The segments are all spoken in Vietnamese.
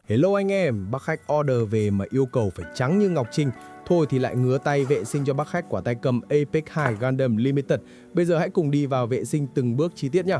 Hello anh em, bác khách order về mà yêu cầu phải trắng như ngọc trinh. Thôi thì lại ngứa tay vệ sinh cho bác khách quả tay cầm Apex 2 Gundam Limited. Bây giờ hãy cùng đi vào vệ sinh từng bước chi tiết nhá.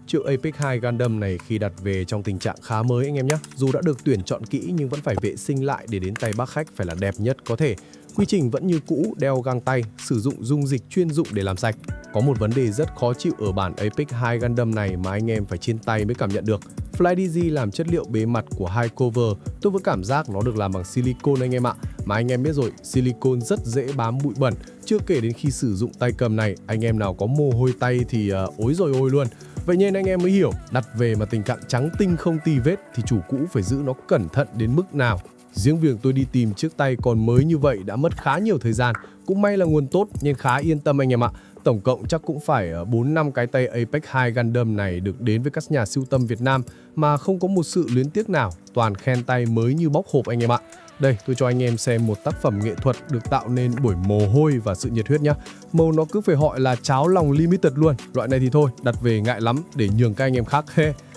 Chiếc Apex 2 Gundam này khi đặt về trong tình trạng khá mới anh em nhé. Dù đã được tuyển chọn kỹ nhưng vẫn phải vệ sinh lại để đến tay bác khách phải là đẹp nhất có thể. Quy trình vẫn như cũ, đeo găng tay, sử dụng dung dịch chuyên dụng để làm sạch. Có một vấn đề rất khó chịu ở bản Apex 2 Gundam này mà anh em phải trên tay mới cảm nhận được. FlyDigi làm chất liệu bề mặt của hai cover, tôi vẫn cảm giác nó được làm bằng silicone anh em ạ. Mà anh em biết rồi, silicone rất dễ bám bụi bẩn. Chưa kể đến khi sử dụng tay cầm này, anh em nào có mồ hôi tay thì ối rồi ôi luôn. Vậy nên anh em mới hiểu, đặt về mà tình trạng trắng tinh không tì vết thì chủ cũ phải giữ nó cẩn thận đến mức nào. Riêng việc tôi đi tìm chiếc tay còn mới như vậy đã mất khá nhiều thời gian. Cũng may là nguồn tốt nên khá yên tâm anh em ạ. Tổng cộng chắc cũng phải 4-5 cái tay Apex 2 Gundam này được đến với các nhà sưu tầm Việt Nam mà không có một sự luyến tiếc nào, toàn khen tay mới như bóc hộp anh em ạ. Đây, tôi cho anh em xem một tác phẩm nghệ thuật được tạo nên bởi mồ hôi và sự nhiệt huyết nhá. Màu nó cứ phải gọi là cháo lòng limited luôn. Loại này thì thôi, đặt về ngại lắm để nhường các anh em khác.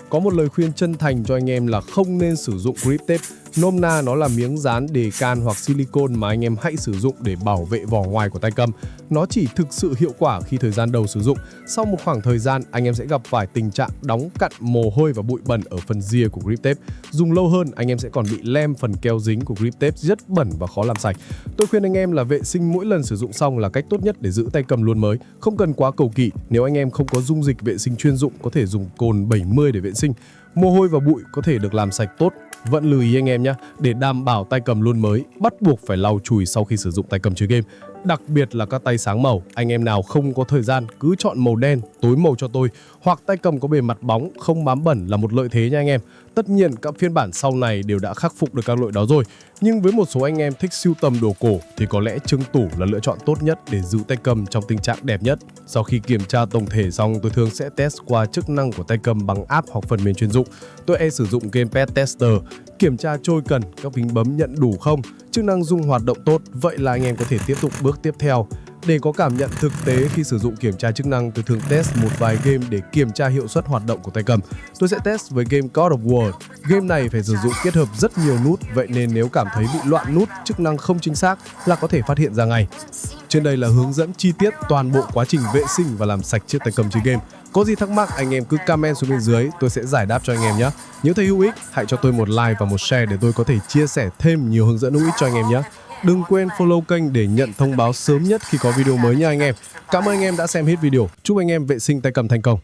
Có một lời khuyên chân thành cho anh em là không nên sử dụng grip tape. Nôm na nó là miếng dán đề can hoặc silicone mà anh em hãy sử dụng để bảo vệ vỏ ngoài của tay cầm. Nó chỉ thực sự hiệu quả khi thời gian đầu sử dụng. Sau một khoảng thời gian, anh em sẽ gặp phải tình trạng đóng cặn mồ hôi và bụi bẩn ở phần rìa của grip tape. Dùng lâu hơn, anh em sẽ còn bị lem phần keo dính của grip tape rất bẩn và khó làm sạch. Tôi khuyên anh em là vệ sinh mỗi lần sử dụng xong là cách tốt nhất để giữ tay cầm luôn mới. Không cần quá cầu kỳ. Nếu anh em không có dung dịch vệ sinh chuyên dụng, có thể dùng cồn 70 để vệ sinh. Mồ hôi và bụi có thể được làm sạch tốt. Vẫn lưu ý anh em nhé, để đảm bảo tay cầm luôn mới, bắt buộc phải lau chùi sau khi sử dụng tay cầm chơi game. Đặc biệt là các tay sáng màu, anh em nào không có thời gian cứ chọn màu đen, tối màu cho tôi. Hoặc tay cầm có bề mặt bóng, không bám bẩn là một lợi thế nha anh em. Tất nhiên các phiên bản sau này đều đã khắc phục được các lỗi đó rồi. Nhưng với một số anh em thích sưu tầm đồ cổ thì có lẽ trưng tủ là lựa chọn tốt nhất để giữ tay cầm trong tình trạng đẹp nhất. Sau khi kiểm tra tổng thể xong, tôi thường sẽ test qua chức năng của tay cầm bằng app hoặc phần mềm chuyên dụng. Tôi sử dụng Gamepad Tester, kiểm tra trôi cần, các phím bấm nhận đủ không, chức năng rung hoạt động tốt, vậy là anh em có thể tiếp tục bước tiếp theo. Để có cảm nhận thực tế khi sử dụng kiểm tra chức năng, tôi thường test một vài game để kiểm tra hiệu suất hoạt động của tay cầm. Tôi sẽ test với game God of War. Game này phải sử dụng kết hợp rất nhiều nút, vậy nên nếu cảm thấy bị loạn nút, chức năng không chính xác là có thể phát hiện ra ngay. Trên đây là hướng dẫn chi tiết toàn bộ quá trình vệ sinh và làm sạch chiếc tay cầm chơi game. Có gì thắc mắc anh em cứ comment xuống bên dưới, tôi sẽ giải đáp cho anh em nhé. Nếu thấy hữu ích, hãy cho tôi một like và một share để tôi có thể chia sẻ thêm nhiều hướng dẫn hữu ích cho anh em nhé. Đừng quên follow kênh để nhận thông báo sớm nhất khi có video mới nha anh em. Cảm ơn anh em đã xem hết video. Chúc anh em vệ sinh tay cầm thành công.